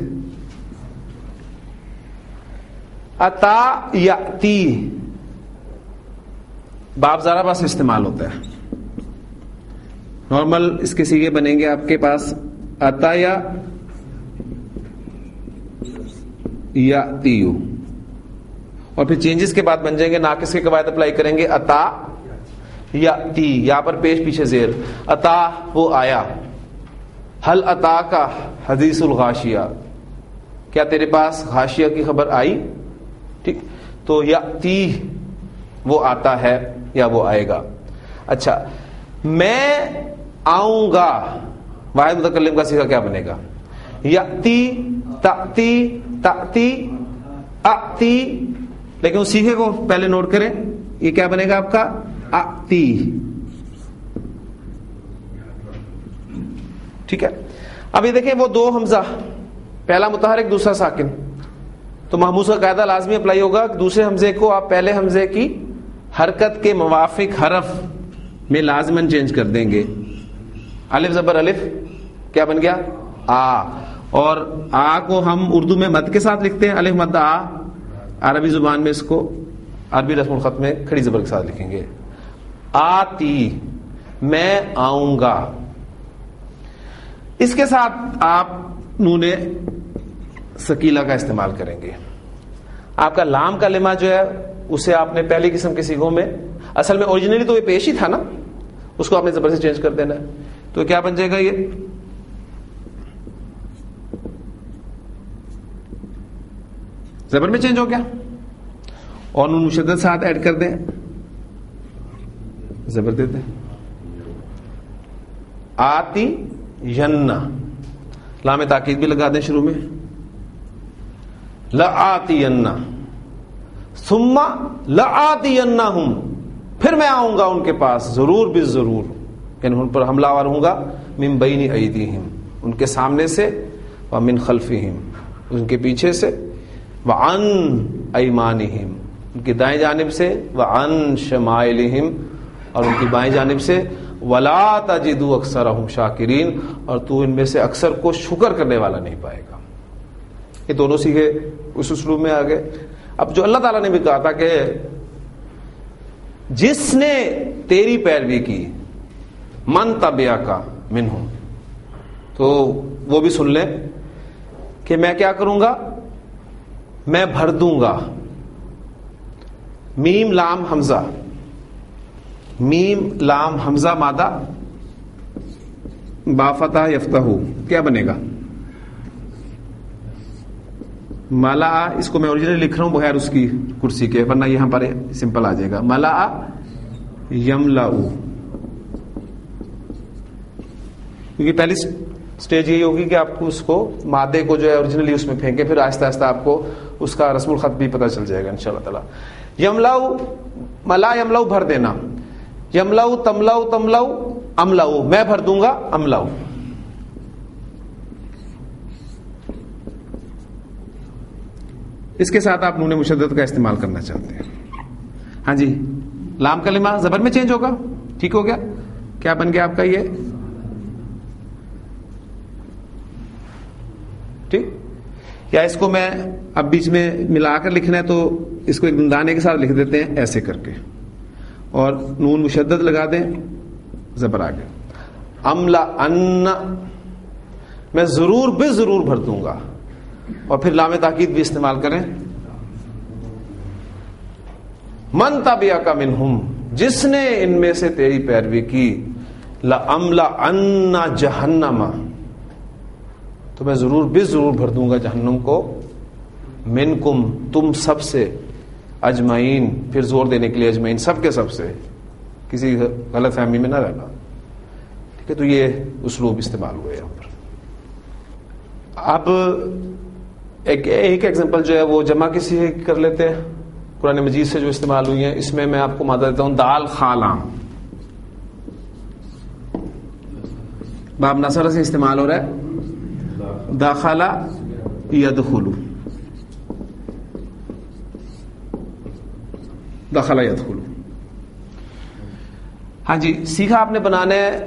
S1: اتا یاتی باب زارا باس استعمال ہوتا ہے. نارمل اس کے صیغے بنیں گے آپ کے پاس اتا یاتیو، اور پھر چینجز کے بعد بن جائیں گے، ناقص کے قواعد اپلائی کریں گے. اتا یاتی، یہاں پر پیش پیچھے زیر، اتا وہ آیا. حل اتا کا حدیث الغاشیہ، کیا تیرے پاس غاشیہ کی خبر آئی؟ ٹھیک، تو یاتی وہ آتا ہے یا وہ آئے گا. اچھا، میں آؤں گا، واحد متکلم کا صیغہ کیا بنے گا؟ یاتی، تاتی، تاتی، آتی. لیکن اس صیغے کو پہلے نوٹ کریں، یہ کیا بنے گا آپ کا؟ آتی. ٹھیک ہے، اب یہ دیکھیں وہ دو حمزہ، پہلا متحرک دوسرا ساکن، تو محموز کا قاعدہ لازمی اپلائی ہوگا. دوسرے حمزے کو آپ پہلے حمزے کی حرکت کے موافق حرف میں لازماً چینج کر دیں گے. الف زبر الف کیا بن گیا؟ آ. اور آ کو ہم اردو میں مد کے ساتھ لکھتے ہیں، الف مد آ. عربی زبان میں اس کو عربی رسم الخط میں کھڑی زبر کے ساتھ لکھیں گے. آتی، میں آؤں گا. اس کے ساتھ آپ نون ثقیلہ کا استعمال کریں گے. آپ کا لام کا لمہ جو ہے اسے آپ نے پہلی قسم کے صیغوں میں، اصل میں اوریجنلی تو یہ پیش ہی تھا نا، اس کو آپ نے زبر سے چینج کر دینا ہے. تو کیا بن جائے گا؟ یہ زبر میں چینج ہو گیا، اور نون مشدد ساتھ ایڈ کر دیں، زبر دے دیں. آتی ینہ، لام تاکید بھی لگا دیں شروع میں، لآتینہ، ثم لآتینہم، پھر میں آؤں گا ان کے پاس ضرور بھی ضرور، یعنی ان پر حملہ آور ہوں گا. من بین ایدیہم، ان کے سامنے سے، ومن خلفہم، ان کے پیچھے سے، وعن ایمانہم، ان کی دائیں جانب سے، وعن شمائلہم، اور ان کی بائیں جانب سے، ولا تجد اکثرہم شاکرین، اور تو ان میں سے اکثر کو شکر کرنے والا نہیں پائے گا. یہ دونوں صیغے اس اسلوب میں آ گئے. اب جو اللہ تعالیٰ نے بھی کہا تھا کہ جس نے تیری پیروی کی، من تبعک منہم، تو وہ بھی سن لیں کہ میں کیا کروں گا؟ میں بھر دوں گا. میم لام حمزہ، میم لام حمزہ مادہ با فتح یفتح، کیا بنے گا؟ ملا، اس کو میں اوریجنل لکھ رہا ہوں بغیر اس کی کرسی کے، ورنہ یہاں پر سمپل آ جائے گا. ملا یملا، کیونکہ پہلی سٹیج یہی ہوگی کہ آپ کو اس کو مادے کو جو ہے اوریجنلی اس میں پھینکے، پھر آہستہ آہستہ آپ کو اس کا رسم الخط بھی پتہ چل جائے گا انشاءاللہ تعالی. یملاؤ، ملا یملاؤ بھر دینا، یملاؤ تملاؤ تملاؤ املاؤ، میں بھر دوں گا املاؤ. اس کے ساتھ آپ نون مشدد کا استعمال کرنا چاہتے ہیں. ہاں جی، لام کلمہ زبر میں چینج ہوگا. ٹھیک ہو گیا؟ کیا بن گیا آپ کا یہ؟ ٹھیک. یا اس کو میں اب بیچ میں ملا کر لکھنا ہے تو اس کو ایک دندانے کے ساتھ لکھ دیتے ہیں ایسے کر کے، اور نون مشدد لگا دیں، زبر آ گیا. املا ان، میں ضرور بے ضرور بھر دوں گا، اور پھر لام تاکید بھی استعمال کریں. من تبعک منہم، جس نے ان میں سے تیری پیروی کی، لأملأن جہنم، تو میں ضرور بے ضرور بھر دوں گا جہنم کو، منکم، تم سب سے، اجمعین، پھر زور دینے کے لیے اجمعین، سب کے سب سے، کسی غلط فہمی میں نہ رہنا. ٹھیک ہے، تو یہ اسلوب استعمال ہوئے یہاں پر. اب ایک ایگزامپل جو ہے وہ جمع کسی کر لیتے ہیں قرآن مجید سے جو استعمال ہوئی ہیں. اس میں میں آپ کو مادہ دیتا ہوں دال خالہ، باب نصر سے استعمال ہو رہا ہے. داخلہ یدخلو، داخلہ یدخلو. ہاں جی، سیکھا آپ نے بنانا ہے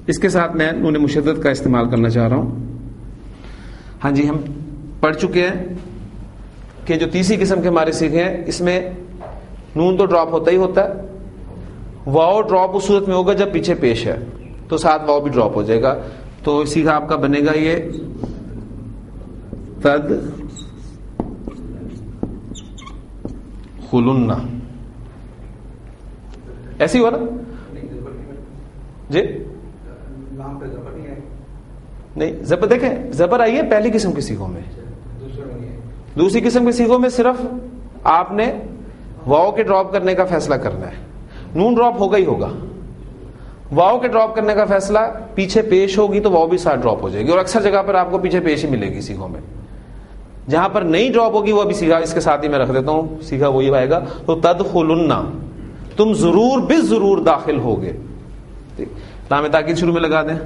S1: اس کے ساتھ میں نون مشدد کا استعمال کرنا چاہ رہا ہوں. ہاں جی، ہم پڑھ چکے ہیں کہ جو تیسری قسم کے ہمارے سیکھے ہیں اس میں نون تو ڈراپ ہوتا ہی ہوتا ہے. واؤ ڈراپ اس صورت میں ہوگا جب پیچھے پیش ہے، تو ساتھ واؤ بھی ڈراپ ہو جائے گا. تو سیکھا آپ کا بنے گا یہ تد خلن، ایسی ہوا نا جی؟ نہیں، زبر دیکھیں، زبر آئی ہے پہلی قسم کے سیکھوں میں. دوسری قسم کے سیکھوں میں صرف آپ نے واؤ کے ڈراپ کرنے کا فیصلہ کرنا ہے. نون ڈراپ ہوگا ہی ہوگا. واؤ کے ڈراپ کرنے کا فیصلہ پیچھے پیش ہوگی تو واؤ بھی ساتھ ڈراپ ہو جائے گی، اور اکثر جگہ پر آپ کو پیچھے پیش ہی ملے گی سیکھوں میں. جہاں پر نہیں ڈراپ ہوگی وہ بھی سیکھا اس کے ساتھ ہی میں رکھ دیتا ہوں، سیکھا وہی آئے گا. تو تدخلن، تم ضرور بے ضرور داخل ہوگے. لام تاکید شروع میں لگا دیں،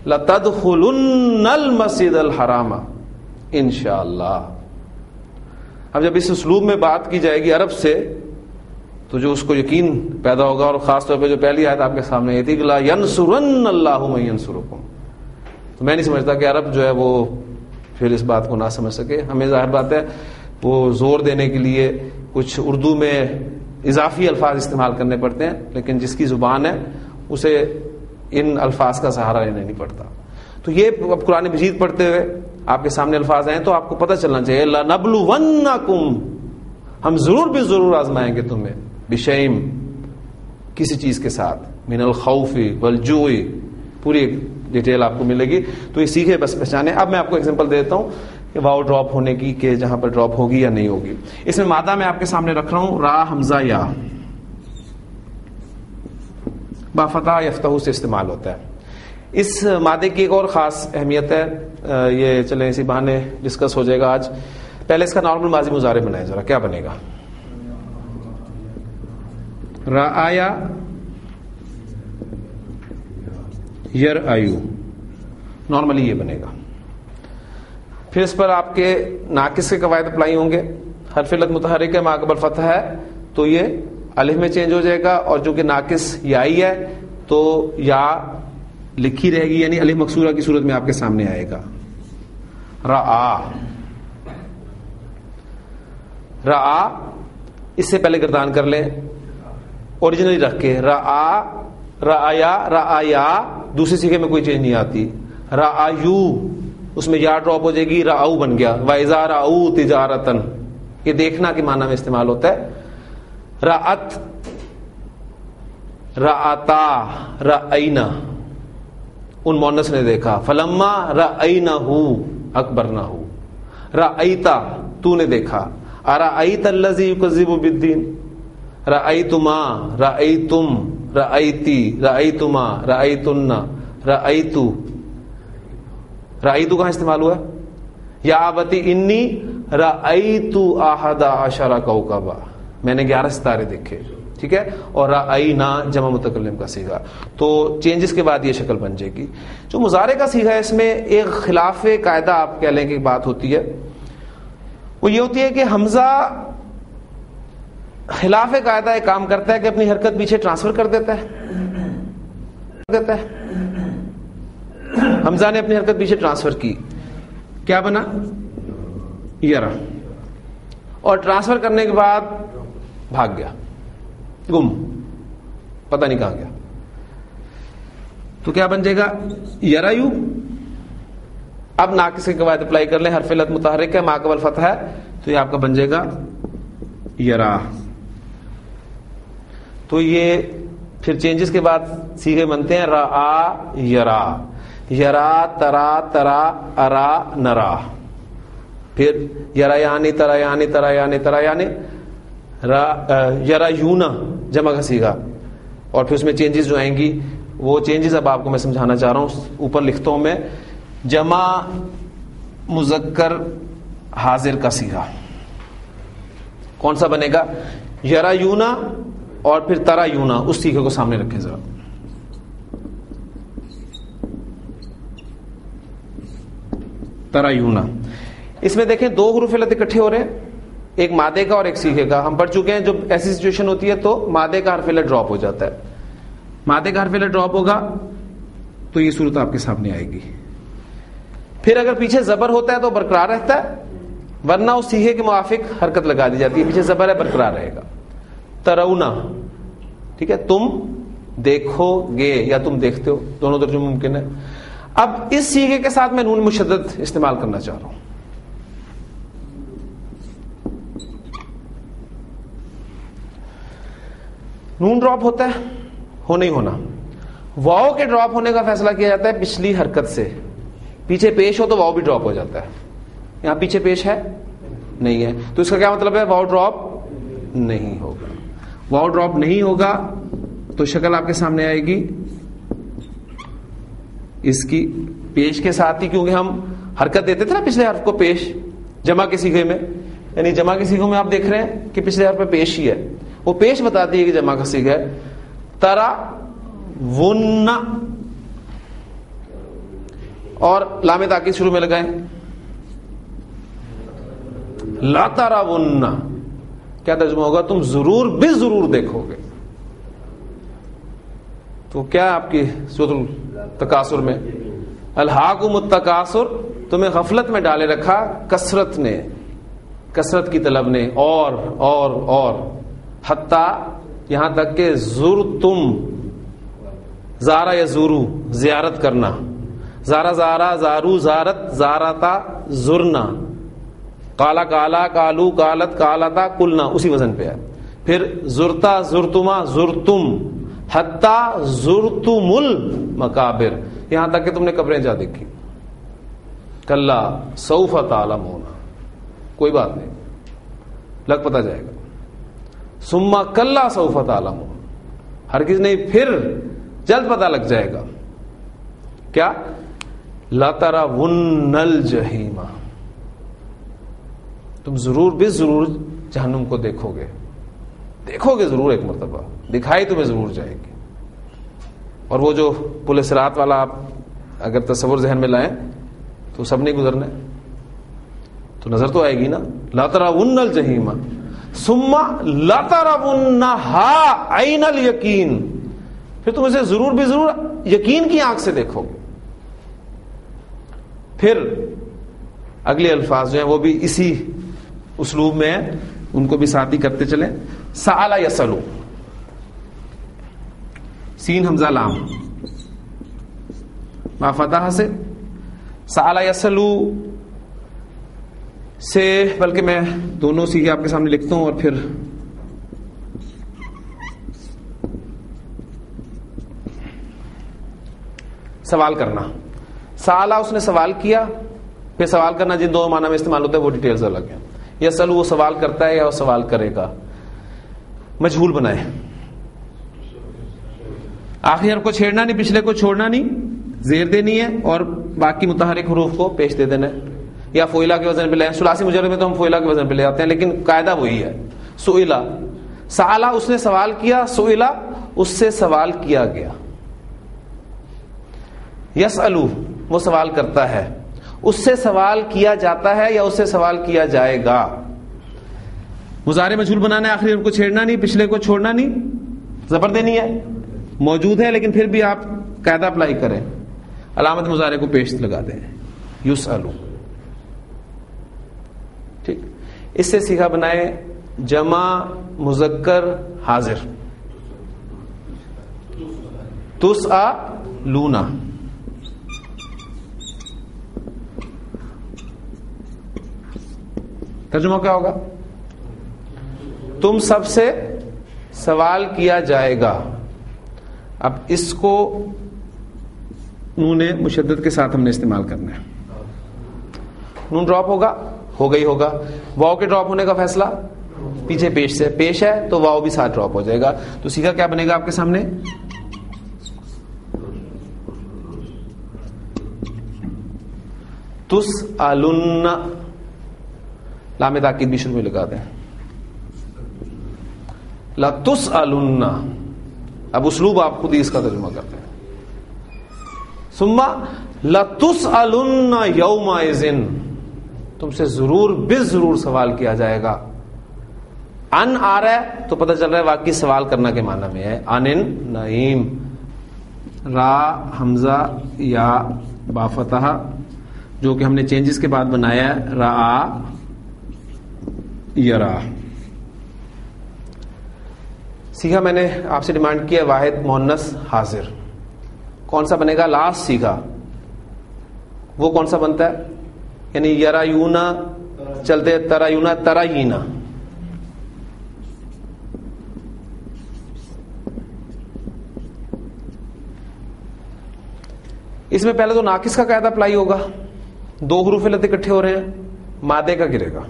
S1: لَتَدْخُلُنَّ الْمَسْجِدَ الْحَرَامَ انشاءاللہ. اب جب اس اسلوب میں بات کی جائے گی عرب سے تو جو اس کو یقین پیدا ہوگا، اور خاص طور پہ جو پہلی آیت آپ کے سامنے یہ تھی کہ لا ينصرن اللہ من ينصرکم، تو میں نہیں سمجھتا کہ عرب جو ہے وہ پھر اس بات کو نہ سمجھ سکے. ہمیں ظاہر بات ہے وہ زور دینے کے لیے کچھ اردو میں اضافی الفاظ استعمال کرنے پڑتے ہیں، لیکن جس کی زبان ہے اسے ان الفاظ کا سہارا لینا نہیں پڑتا. تو یہ اب قرآن مجید پڑھتے ہوئے آپ کے سامنے الفاظ ہیں تو آپ کو پتہ چلنا چاہیے لَنَبْلُوَنَّكُمْ، ہم ضرور بھی ضرور آزمائیں گے تمہیں، بِشَيْءٍ، کسی چیز کے ساتھ، مِنَ الْخَوْفِ وَالْجُوعِ، پوری ڈیٹیل آپ کو ملے گی. تو یہ سیکھے بس پہچانے. اب میں آپ کو ایگزامپل دیتا ہوں کہ واؤ ڈراپ ہونے کی، کہ جہاں پر ڈراپ ہوگی یا نہیں ہوگی. اس میں مادہ میں آپ کے سامنے رکھ رہا ہوں را حمزہ یا، با فتح یفتح سے استعمال ہوتا ہے. اس مادے کی ایک اور خاص اہمیت ہے، یہ چلیں اسی بہانے ڈسکس ہو جائے گا آج. پہلے اس کا نارمل ماضی مضارع بنائیں ذرا، کیا بنے گا؟ رآیا یرآیو، نارملی یہ بنے گا. پھر اس پر آپ کے ناقص کے قواعد اپلائی ہوں گے. حرف علت متحرک ہے، ما قبل فتح ہے تو یہ الف میں چینج ہو جائے گا، اور جو کہ ناقص یائی ہے تو یا لکھی رہے گی، یعنی الف مکسورہ کی صورت میں آپ کے سامنے آئے گا. رآ، رآ اس سے پہلے گردان کر لیں اوریجنلی رکھ کے، رآ، رآیا، رآیا، دوسری سیکھے میں کوئی چینج نہیں آتی. رآیو، اس میں یا ڈراپ ہو جائے گی, رأو بن گیا. وَإِذَا رَأَوْا تِجَارَةً, یہ دیکھنا کے معنی میں استعمال ہوتا ہے. رأت, رأتا, رأینا, ان مؤنث نے دیکھا. فلما رأینہ اکبرنہ. رأیتا, تو نے دیکھا. ارأیت الذی یکذب بالدین. رأیتما, رأیتم, رأیتی, رأیتما, رأیتن, رأیتو. رأیتو کہاں استعمال ہوا ہے؟ یا ابتی انی رأیت احد عشر کوکبا, میں نے 11 ستارے دیکھے. ٹھیک ہے. اور رأینا جمع متکلم کا صیغہ. تو چینجز کے بعد یہ شکل بن جائے گی. جو مضارع کا صیغہ ہے اس میں ایک خلاف قاعدہ آپ کہہ لیں کہ بات ہوتی ہے, وہ یہ ہوتی ہے کہ حمزہ خلاف قاعدہ ایک کام کرتا ہے کہ اپنی حرکت پیچھے ٹرانسفر کر دیتا ہے. حمزہ نے اپنی حرکت پیچھے ٹرانسفر کی, کیا بنا؟ یرا. اور ٹرانسفر کرنے کے بعد بھاگ گیا, گم, پتہ نہیں کہاں گیا. تو کیا بن جائے گا؟ یرایو. اب ناقص کے قواعد اپلائی کر لیں. حرف علت متحرک ہے, ما قبل فتح ہے, تو یہ آپ کا بن جائے گا یرا. تو یہ پھر چینجز کے بعد صیغے بنتے ہیں رآ, یرا, یرا, ترا, ترا, ارا, نرا. پھر یرا یعنی, ترا یعنی, ترا یعنی, ترا یعنی, یرا یونا جمع کا صیغہ. اور پھر اس میں چینجز جو آئیں گی وہ چینجز اب آپ کو میں سمجھانا چاہ رہا ہوں. اوپر لکھتا ہوں میں جمع مذکر حاضر کا صیغہ کون سا بنے گا؟ یرا یونا اور پھر ترا یونا. اس صیغے کو سامنے رکھیں ذرا. ترا یونا. اس میں دیکھیں 2 حروف علت اکٹھے ہو رہے ہیں, ایک مادے کا اور ایک صیغے کا. ہم پڑھ چکے ہیں جب ایسی سچویشن ہوتی ہے تو مادے کا حرف علت ڈراپ ہو جاتا ہے. مادے کا حرف علت ڈراپ ہوگا تو یہ صورت آپ کے سامنے آئے گی. پھر اگر پیچھے زبر ہوتا ہے تو برقرار رہتا ہے, ورنہ اس صیغے کے موافق حرکت لگا دی جاتی ہے. پیچھے زبر ہے, برقرار رہے گا. ترونا, ٹھیک ہے, تم دیکھو گے یا تم دیکھتے ہو, دونوں ترجمے ممکن ہے. اب اس صیغے کے ساتھ میں نون مشدد استعمال کرنا چاہ رہا ہوں. نون ڈراپ ہوتا ہے, ہو نہیں ہونا. واؤ کے ڈراپ ہونے کا فیصلہ کیا جاتا ہے پچھلی حرکت سے. پیچھے پیش ہو تو واؤ بھی ڈراپ ہو جاتا ہے. یہاں پیچھے پیش ہے نہیں ہے, تو اس کا کیا مطلب ہے؟ واؤ ڈراپ نہیں ہوگا. واؤ ڈراپ نہیں ہوگا تو شکل آپ کے سامنے آئے گی اس کی پیش کے ساتھ ہی, کیونکہ ہم حرکت دیتے تھے نا پچھلے حرف کو پیش جمع کے صیغے میں. یعنی جمع کے صیغوں میں آپ دیکھ رہے ہیں کہ پچھلے حرف پہ پیش ہی ہے, وہ پیش بتاتی ہے کہ جمع کا صیغہ ہے. ترا ون, اور لام تاکید شروع میں لگائیں. لا ترا ون, کیا ترجمہ ہوگا؟ تم ضرور بھی ضرور دیکھو گے. تو کیا آپ کی سورۃ التکاثر میں الہاکم التکاثر, تمہیں غفلت میں ڈالے رکھا کثرت نے, کثرت کی طلب نے, اور حتی یہاں تک کہ زرتم, زارا یا زورو زیارت کرنا, زارا زارا, زارو زارت, زارتا زرنا, کالا کالا, کالو کالت, کالتا کلنا, اسی وزن پہ ہے. پھر زرتا زرتما زرتم, حتی زرتم المقابر, یہاں تک کہ تم نے قبریں جا دیکھی. کلا سوف تعلمون, کوئی بات نہیں, لگ پتہ جائے گا. ثم کلا سوف تعلمون, ہرگز نہیں پھر جلد پتہ لگ جائے گا. کیا؟ لَتَرَوُنَّ الْجَحِیمَ, تم ضرور بھی ضرور جہنم کو دیکھو گے. دیکھو گے ضرور, ایک مرتبہ دکھائی تمہیں ضرور جائے گی. اور وہ جو پل صراط والا آپ اگر تصور ذہن میں لائیں تو سب نہیں گزرنا ہے, تو نظر تو آئے گی نا. لَتَرَوُنَّ الْجَحِیمَ ثُمَّ لَتَرَوُنَّهَا عَیْنَ الْیَقِین, پھر تم اسے ضرور بھی ضرور یقین کی آنکھ سے دیکھو گے. پھر اگلے الفاظ جو ہیں وہ بھی اسی اسلوب میں ہیں, ان کو بھی ساتھ ہی کرتے چلیں. سأل یسألو, سین حمزہ لام, ما فتح سے سأل یسألو سے، بلکہ میں دونوں سیکھے آپ کے سامنے لکھتا ہوں اور پھر سوال کرنا. سالا اس نے سوال کیا، پھر سوال کرنا جن دو معنی میں استعمال ہوتا ہے وہ ڈیٹیلز الگ ہیں. یسألو وہ سوال کرتا ہے یا وہ سوال کرے گا. مجہول بنائے، آخری حرف کو چھیڑنا نہیں، پچھلے کو چھوڑنا نہیں، زیر دینی ہے اور باقی متحرک حروف کو پیش دے دینا ہے. یا فوئلہ کے وزن پہ لے، ثلاثی مجرد میں تو ہم فوئلہ کے وزن پہ لے آتے ہیں، لیکن قاعدہ وہی ہے. سئلہ، سألا اس نے سوال کیا، سئلہ اس سے سوال کیا گیا. یسألو وہ سوال کرتا ہے، اس سے سوال کیا جاتا ہے یا اس سے سوال کیا جائے گا. مضارع مجہول بنانا ہے، آخری حرف کو چھیڑنا نہیں، پچھلے کو چھوڑنا نہیں، زبر دینی ہے، موجود ہے لیکن پھر بھی آپ قاعدہ اپلائی کریں، علامت مضارع کو پیش لگا دیں. یسألو، ٹھیک. اس سے سیکھا بنائے جمع مذکر حاضر. تسألون، ترجمہ کیا ہوگا؟ تم سب سے سوال کیا جائے گا. اب اس کو نون مشدد کے ساتھ ہم نے استعمال کرنا ہے. نون ڈراپ ہوگا، ہوگا ہی ہوگا. واؤ کے ڈراپ ہونے کا فیصلہ پیچھے پیش سے، پیش ہے تو واؤ بھی ساتھ ڈراپ ہو جائے گا. تو سیکھا کیا بنے گا آپ کے سامنے؟ تسألن، لام تاکید بھی شروع میں لگا دیں. لتسألن، اب اسلوب آپ خود ہی اس کا ترجمہ کرتے ہیں. ثم لتسألن یومئذ، تم سے ضرور بالضرور سوال کیا جائے گا. ان آ رہا ہے تو پتہ چل رہا ہے واقعی سوال کرنا کے معنی میں ہے. ان نعیم، را حمزہ یا با فتح جو کہ ہم نے چینجز کے بعد بنایا ہے، را یرا. سیکھا میں نے آپ سے ڈیمانڈ کیا واحد مؤنث حاضر کون سا بنے گا؟ لاسٹ سیکھا وہ کون سا بنتا ہے؟ یعنی یرا یونا چلتے، ترا یونا ترا یینا. اس میں پہلے تو ناقص کا قاعدہ اپلائی ہوگا. دو حروف علت اکٹھے ہو رہے ہیں، مادے کا گرے گا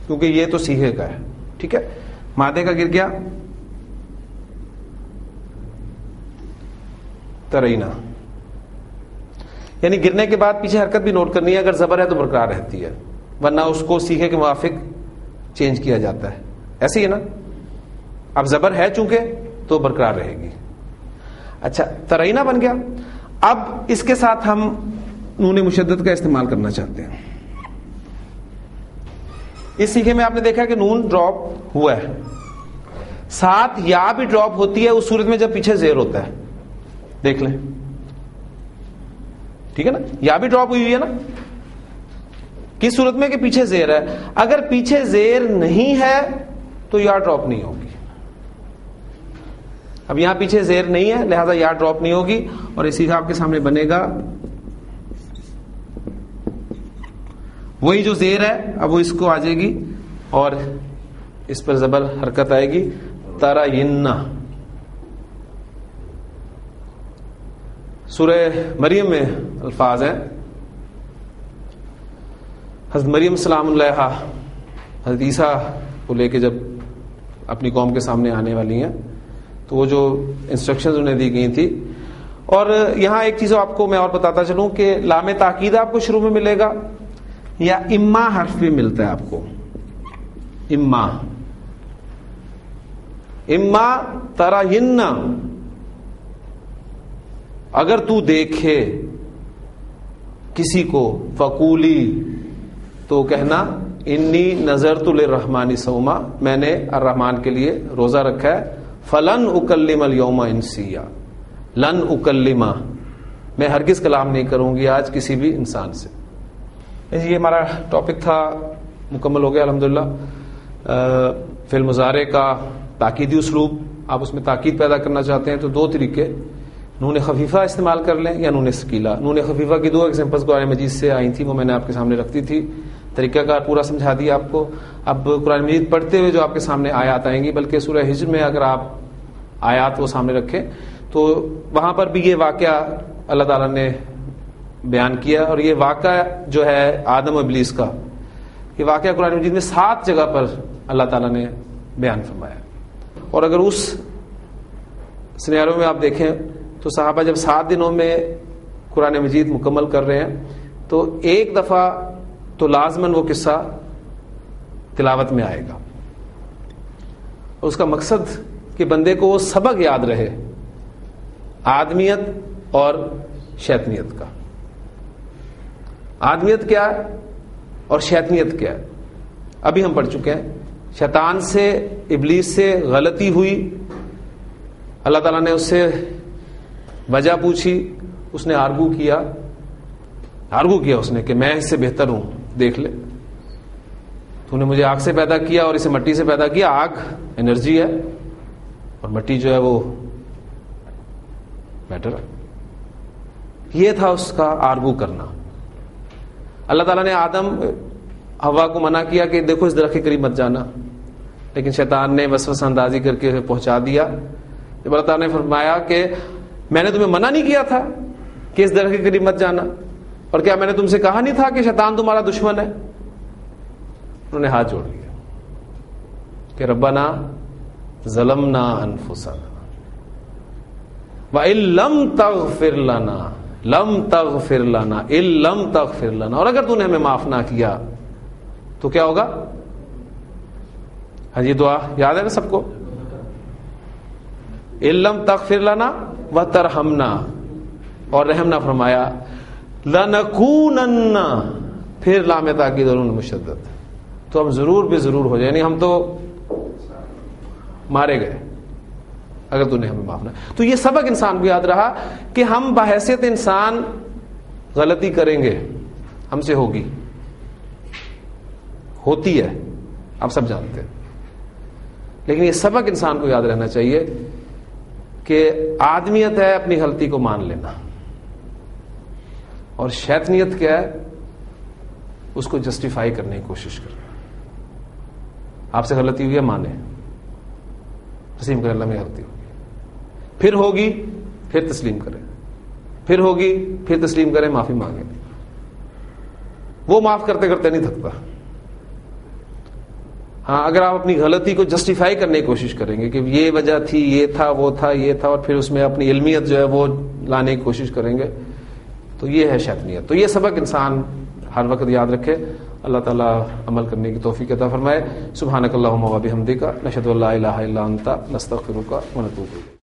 S1: کیونکہ یہ تو سیغے کا ہے. ٹھیک ہے، مادے کا گر گیا ترینا، یعنی گرنے کے بعد پیچھے حرکت بھی نوٹ کرنی ہے. اگر زبر ہے تو برقرار رہتی ہے، ورنہ اس کو سیغے کے موافق چینج کیا جاتا ہے. ایسے ہی ہے نا، اب زبر ہے چونکہ تو برقرار رہے گی. اچھا، ترینا بن گیا. اب اس کے ساتھ ہم نون مشدد کا استعمال کرنا چاہتے ہیں. اس سیکھے میں آپ نے دیکھا کہ نون ڈراپ ہوا ہے، ساتھ یا بھی ڈراپ ہوتی ہے اس صورت میں جب پیچھے زیر ہوتا ہے. دیکھ لیں، ٹھیک ہے نا، یا بھی ڈراپ ہوئی ہے نا. کس صورت میں کہ پیچھے زیر ہے. اگر پیچھے زیر نہیں ہے تو یا ڈراپ نہیں ہوگی. اب یہاں پیچھے زیر نہیں ہے لہذا یا ڈراپ نہیں ہوگی. اور اسی کا آپ کے سامنے بنے گا وہی جو زیر ہے، اب وہ اس کو آ جائے گی اور اس پر زبر حرکت آئے گی. تراینا، سورہ مریم میں الفاظ ہیں. حضرت مریم سلام اللہ حضرت عیسیٰ کو لے کے جب اپنی قوم کے سامنے آنے والی ہیں تو وہ جو انسٹرکشنز انہیں دی گئی تھی. اور یہاں ایک چیز آپ کو میں اور بتاتا چلوں کہ لام تاکید آپ کو شروع میں ملے گا یا اما حرف بھی ملتا ہے آپ کو. اما ترین، اگر تو دیکھے کسی کو، فقولی تو کہنا انی نظرت للرحمن صوما، میں نے الرحمن کے لیے روزہ رکھا ہے. فلن اکلم اليوم انسیا، لن اکلمہ، میں ہرگز کلام نہیں کروں گی آج کسی بھی انسان سے. یہ ہمارا ٹاپک تھا، مکمل ہو گیا الحمدللہ. فعل مضارع کا تاکیدی اسلوب، آپ اس میں تاکید پیدا کرنا چاہتے ہیں تو دو طریقے، نون خفیفہ استعمال کر لیں یا نون ثقیلہ. نون خفیفہ کی 2 ایگزامپلس قرآن مجید سے آئی تھیں, وہ میں نے آپ کے سامنے رکھتی تھی, طریقہ کار پورا سمجھا دیا آپ کو. اب قرآن مجید پڑھتے ہوئے جو آپ کے سامنے آیات آئیں گی, بلکہ سورہ ہجر میں اگر آپ آیات وہ سامنے رکھیں تو وہاں پر بھی یہ واقعہ اللہ تعالیٰ نے بیان کیا, اور یہ واقعہ جو ہے آدم و ابلیس کا, یہ واقعہ قرآن مجید میں 7 جگہ پر اللہ تعالیٰ نے بیان فرمایا. اور اگر اس سینیرو میں آپ دیکھیں تو صحابہ جب 7 دنوں میں قرآن مجید مکمل کر رہے ہیں تو ایک دفعہ تو لازماً وہ قصہ تلاوت میں آئے گا. اس کا مقصد کہ بندے کو وہ سبق یاد رہے آدمیت اور شیطنیت کا. آدمیت کیا ہے اور شیطنیت کیا ہے ابھی ہم پڑھ چکے ہیں. شیطان سے, ابلیس سے غلطی ہوئی, اللہ تعالیٰ نے اس سے وجہ پوچھی, اس نے آرگو کیا اس نے کہ میں اس سے بہتر ہوں, دیکھ لے تو نے مجھے آگ سے پیدا کیا اور اسے مٹی سے پیدا کیا. آگ انرجی ہے اور مٹی جو ہے وہ میٹر ہے. یہ تھا اس کا آرگو کرنا. اللہ تعالیٰ نے آدم ہوا کو منع کیا کہ دیکھو اس درخت کے قریب مت جانا, لیکن شیطان نے وسوسہ اندازی کر کے پہنچا دیا. جب اللہ تعالیٰ نے فرمایا کہ میں نے تمہیں منع نہیں کیا تھا کہ اس درخت کے قریب مت جانا, اور کیا میں نے تم سے کہا نہیں تھا کہ شیطان تمہارا دشمن ہے؟ انہوں نے ہاتھ جوڑ لیا کہ ربنا ظلمنا انفسنا وَإِن لَّمْ تَغْفِرْ لَنَا لَمْ تَغْفِرْ لَنَا إِن لَّمْ تَغْفِرْ لَنَا, اور اگر تو نے ہمیں معاف نہ کیا تو کیا ہوگا؟ ہاں یہ دعا یاد ہے نا سب کو, إِن لَّمْ تَغْفِرْ لَنَا وَتَرْحَمْنَا, اور رحم نہ فرمایا, لَنَكُونَنَّ, پھر لام تاکید اور مشدد, تو ہم ضرور بے ضرور ہو جائے, یعنی ہم تو مارے گئے اگر تو نے ہمیں معاف نہ. تو یہ سبق انسان کو یاد رہا کہ ہم بحیثیت انسان غلطی کریں گے, ہم سے ہوگی, ہوتی ہے, آپ سب جانتے ہیں, لیکن یہ سبق انسان کو یاد رہنا چاہیے کہ آدمیت ہے اپنی غلطی کو مان لینا, اور شیطنیت کیا ہے اس کو جسٹیفائی کرنے کی کوشش کرنا. آپ سے غلطی ہوئی ہے, مانے, تسلیم کریں اللہ میں غلطی ہوگی, پھر ہوگی پھر تسلیم کریں, پھر ہوگی پھر تسلیم کریں, معافی مانگیں. وہ معاف کرتے کرتے نہیں تھکتا. ہاں اگر آپ اپنی غلطی کو جسٹیفائی کرنے کی کوشش کریں گے کہ یہ وجہ تھی, یہ تھا, وہ تھا, یہ تھا, اور پھر اس میں اپنی علمیت جو ہے وہ لانے کی کوشش کریں گے, تو یہ ہے شیطنیت. تو یہ سبق انسان ہر وقت یاد رکھے. اللہ تعالیٰ عمل کرنے کی توفیق عطا فرمائے. سبحانک اللہم و بحمدک, نشہد ان لا الہ الا انت, نستغفرک و نتوب الیک.